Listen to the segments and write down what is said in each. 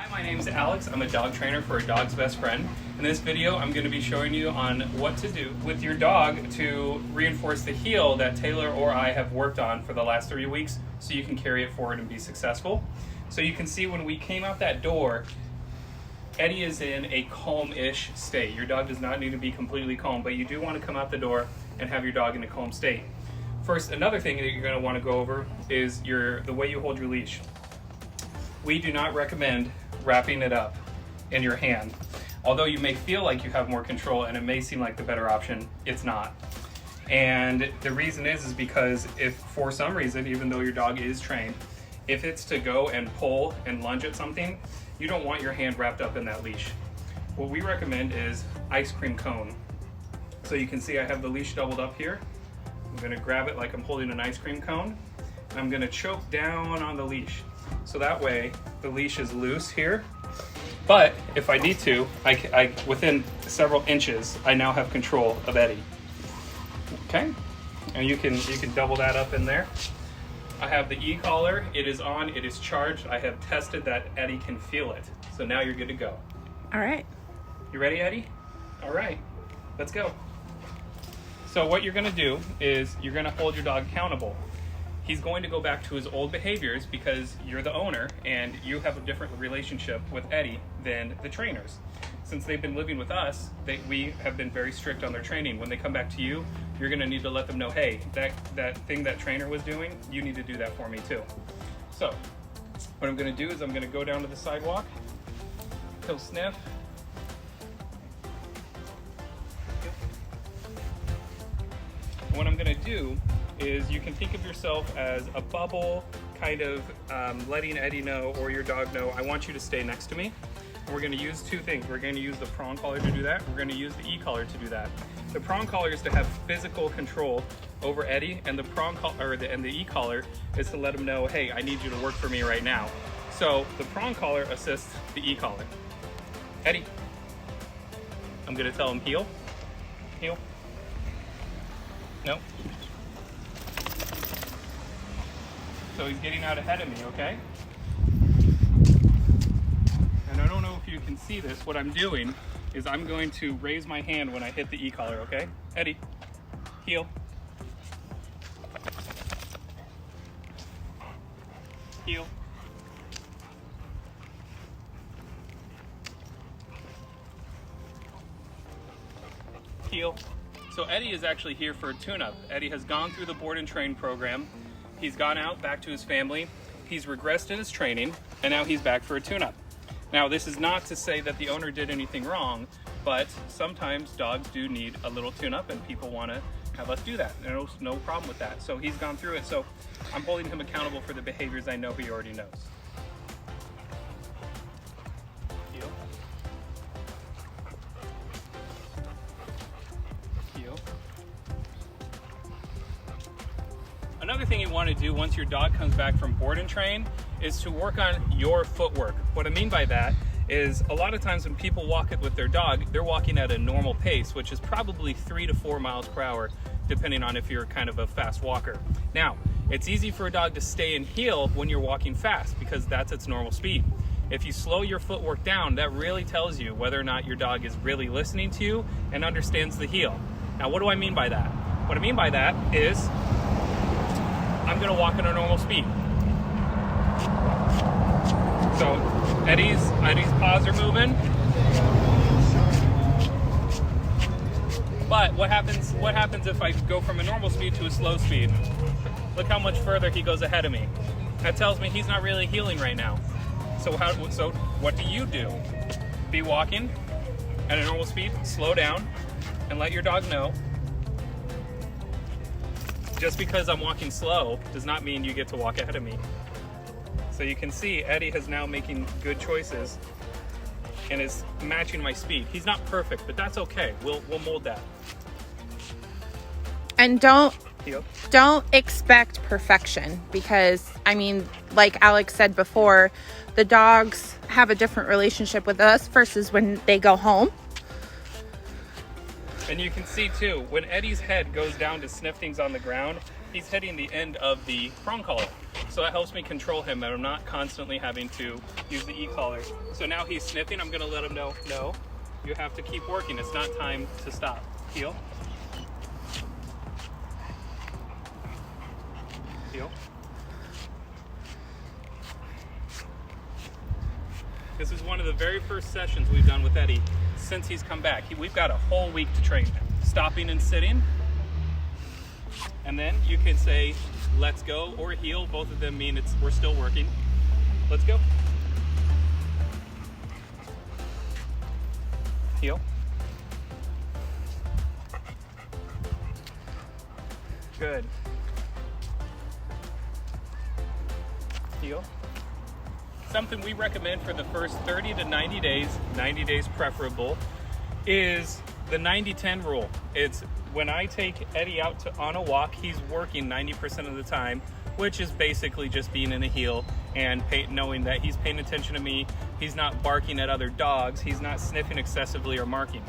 Hi, my name is Alex. I'm a dog trainer for A Dog's Best Friend. In this video, I'm going to be showing you on what to do with your dog to reinforce the heel that Taylor or I have worked on for the last 3 weeks so you can carry it forward and be successful. So you can see when we came out that door, Eddie is in a calm-ish state. Your dog does not need to be completely calm, but you do want to come out the door and have your dog in a calm state. First, another thing that you're going to want to go over is the way you hold your leash. We do not recommend wrapping it up in your hand. Although you may feel like you have more control and it may seem like the better option, it's not. And the reason is because if for some reason, even though your dog is trained, if it's to go and pull and lunge at something, you don't want your hand wrapped up in that leash. What we recommend is ice cream cone. So you can see I have the leash doubled up here. I'm gonna grab it like I'm holding an ice cream cone. And I'm gonna choke down on the leash. So that way the leash is loose here. But if I need to, I within several inches, I now have control of Eddie. Okay, and you can double that up in there. I have the e-collar, it is on, it is charged. I have tested that Eddie can feel it. So now you're good to go. All right. You ready, Eddie? All right, let's go. So what you're gonna do is you're gonna hold your dog accountable. He's going to go back to his old behaviors because you're the owner and you have a different relationship with Eddie than the trainers. Since they've been living with us, we have been very strict on their training. When they come back to you, you're gonna need to let them know, hey, that thing that trainer was doing, you need to do that for me too. So what I'm gonna do is I'm gonna go down to the sidewalk, he'll sniff. And what I'm gonna do is you can think of yourself as a bubble, kind of letting Eddie know or your dog know, I want you to stay next to me. And we're gonna use two things. We're gonna use the prong collar to do that. We're gonna use the e-collar to do that. The prong collar is to have physical control over Eddie, and the prong collar and the e-collar is to let him know, hey, I need you to work for me right now. So the prong collar assists the e-collar. Eddie, I'm gonna tell him heel, heel, no. So he's getting out ahead of me, okay? And I don't know if you can see this, what I'm doing is I'm going to raise my hand when I hit the e-collar, okay? Eddie, heel. Heel. Heel. So Eddie is actually here for a tune-up. Eddie has gone through the board and train program. He's gone out back to his family. He's regressed in his training, and now he's back for a tune-up. Now, this is not to say that the owner did anything wrong, but sometimes dogs do need a little tune-up, and people want to have us do that. There's no problem with that. So he's gone through it. So I'm holding him accountable for the behaviors I know he already knows. Heel. Heel. Another thing you want to do once your dog comes back from board and train is to work on your footwork. What I mean by that is a lot of times when people walk it with their dog, they're walking at a normal pace, which is probably 3 to 4 miles per hour, depending on if you're kind of a fast walker. Now, it's easy for a dog to stay in heel when you're walking fast because that's its normal speed. If you slow your footwork down, that really tells you whether or not your dog is really listening to you and understands the heel. Now, what do I mean by that? What I mean by that is I'm gonna walk at a normal speed. So Eddie's paws are moving. But what happens if I go from a normal speed to a slow speed? Look how much further he goes ahead of me. That tells me he's not really healing right now. So what do you do? Be walking at a normal speed, slow down, and let your dog know. Just because I'm walking slow does not mean you get to walk ahead of me. So you can see Eddie is now making good choices and is matching my speed. He's not perfect, but that's okay. We'll mold that. And don't expect perfection because, I mean, like Alex said before, the dogs have a different relationship with us versus when they go home. And you can see too, when Eddie's head goes down to sniff things on the ground, he's hitting the end of the prong collar. So it helps me control him, and I'm not constantly having to use the e-collar. So now he's sniffing. I'm gonna let him know, no, you have to keep working. It's not time to stop. Heel. Heel. This is one of the very first sessions we've done with Eddie since he's come back. We've got a whole week to train him. Stopping and sitting. And then you can say, let's go, or heel. Both of them mean we're still working. Let's go. Heel. Good. Heel. Something we recommend for the first 30 to 90 days, 90 days preferable, is the 90-10 rule. It's when I take Eddie out on a walk, he's working 90% of the time, which is basically just being in a heel and knowing that he's paying attention to me, he's not barking at other dogs, he's not sniffing excessively or marking.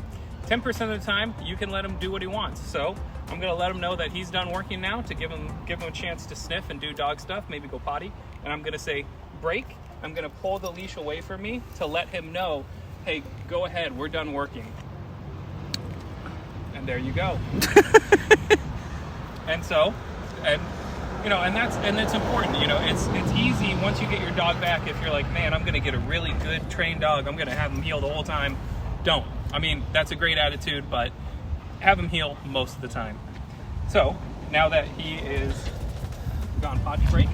10% of the time, you can let him do what he wants. So I'm gonna let him know that he's done working now to give him a chance to sniff and do dog stuff, maybe go potty. And I'm gonna say, break. I'm gonna pull the leash away from me to let him know, hey, go ahead, we're done working. And there you go. and that's important. It's easy once you get your dog back. If you're like, man, I'm gonna get a really good trained dog, I'm gonna have him heel the whole time. Don't. I mean, that's a great attitude, but have him heel most of the time. So now that he is gone potty break,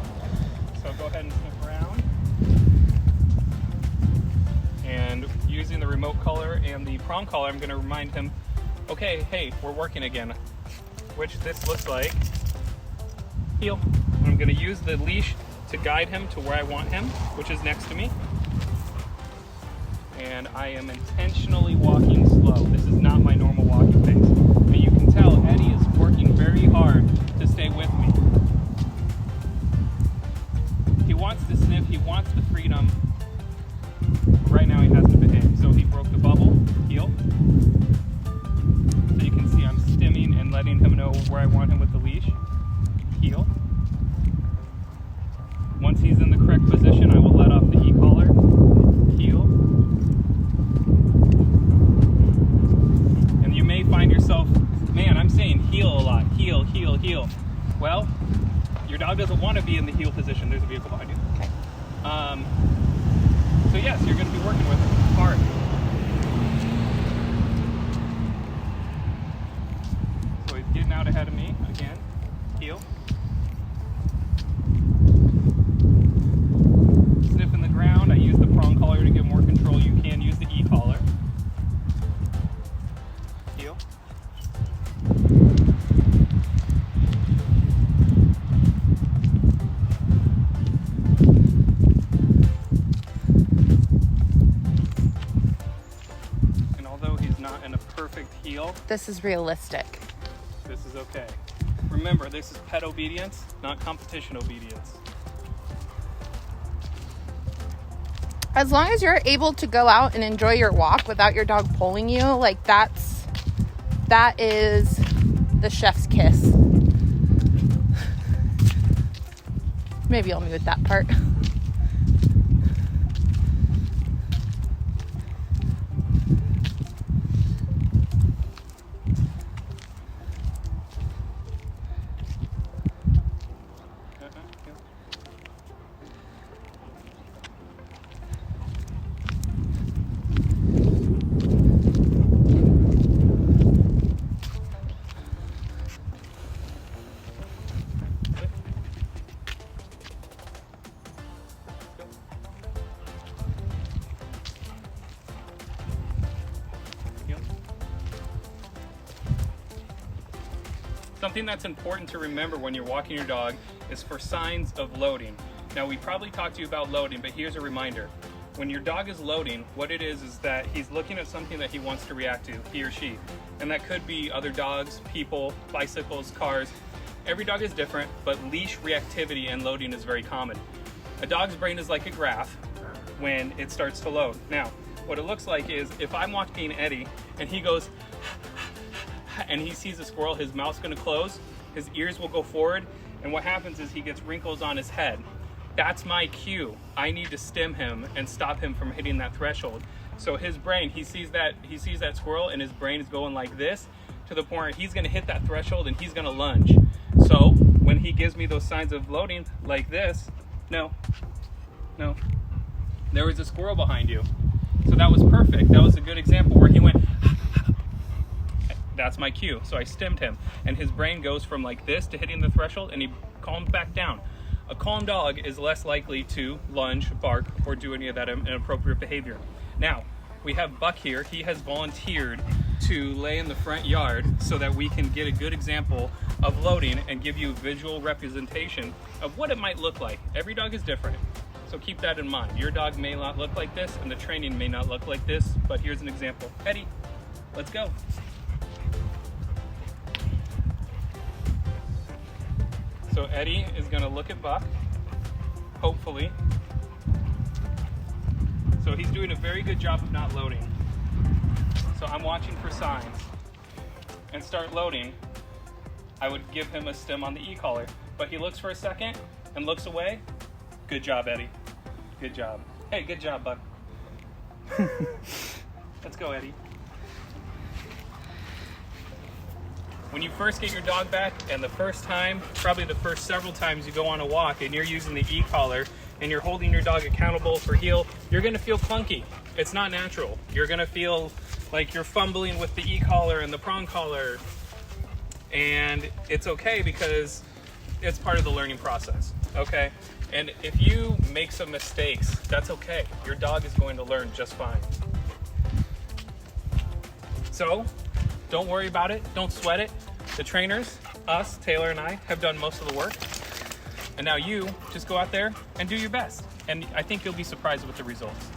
so go ahead and sniff around. And using the remote collar and the prong collar, I'm gonna remind him, okay, hey, we're working again, which this looks like heel. I'm gonna use the leash to guide him to where I want him, which is next to me. And I am intentionally walking slow. This is not my normal walking pace. But you can tell Eddie is working very hard to stay with me. He wants to sniff, he wants the freedom. Right now he has to behave. So he broke the bubble, heel. So you can see I'm stimming and letting him know where I want him with the leash. Heel. Once he's in the correct position, I will let off the e-collar. Heel. And you may find yourself, man, I'm saying heel a lot. Heel, heel, heel. Well, your dog doesn't want to be in the heel position. There's a vehicle behind you. Okay. So yes, you're going to be working with him hard. So he's getting out ahead of me again. Heel. Sniffing the ground. I use the prong collar to get more control. You can use the e-collar. Heel. And although he's not in a perfect heel, This is realistic. this is okay. Remember, this is pet obedience, not competition obedience. As long as you're able to go out and enjoy your walk without your dog pulling you, like that is the chef's kiss. Maybe I'll mute that part. Something that's important to remember when you're walking your dog is for signs of loading. Now, we probably talked to you about loading, but here's a reminder. When your dog is loading, what it is that he's looking at something that he wants to react to, he or she. And that could be other dogs, people, bicycles, cars. Every dog is different, but leash reactivity and loading is very common. A dog's brain is like a graph when it starts to load. Now, what it looks like is if I'm walking Eddie and he goes, and he sees a squirrel, his mouth's gonna close, his ears will go forward, And what happens is he gets wrinkles on his head. That's my cue. I need to stim him and stop him from hitting that threshold. So his brain, he sees that squirrel, and his brain is going like this to the point where he's gonna hit that threshold and he's gonna lunge. So when he gives me those signs of loading like this, no, there was a squirrel behind you. So that was perfect. That was a good example where he went, that's my cue. So I stimmed him, and his brain goes from like this to hitting the threshold, and he calms back down. A calm dog is less likely to lunge, bark, or do any of that inappropriate behavior. Now, we have Buck here. He has volunteered to lay in the front yard so that we can get a good example of loading and give you a visual representation of what it might look like. Every dog is different, so keep that in mind. Your dog may not look like this, and the training may not look like this, but here's an example. Eddie, let's go. So Eddie is going to look at Buck, hopefully. So he's doing a very good job of not loading. So I'm watching for signs. And start loading, I would give him a stim on the e-collar. But he looks for a second and looks away. Good job, Eddie. Good job. Hey, good job, Buck. Let's go, Eddie. When you first get your dog back, and the first time, probably the first several times you go on a walk and you're using the e-collar and you're holding your dog accountable for heel, you're gonna feel clunky. It's not natural. You're gonna feel like you're fumbling with the e-collar and the prong collar, and it's okay because it's part of the learning process, okay? And if you make some mistakes, that's okay. Your dog is going to learn just fine. So, don't worry about it. Don't sweat it. The trainers, us, Taylor and I, have done most of the work. And now you just go out there and do your best. And I think you'll be surprised with the results.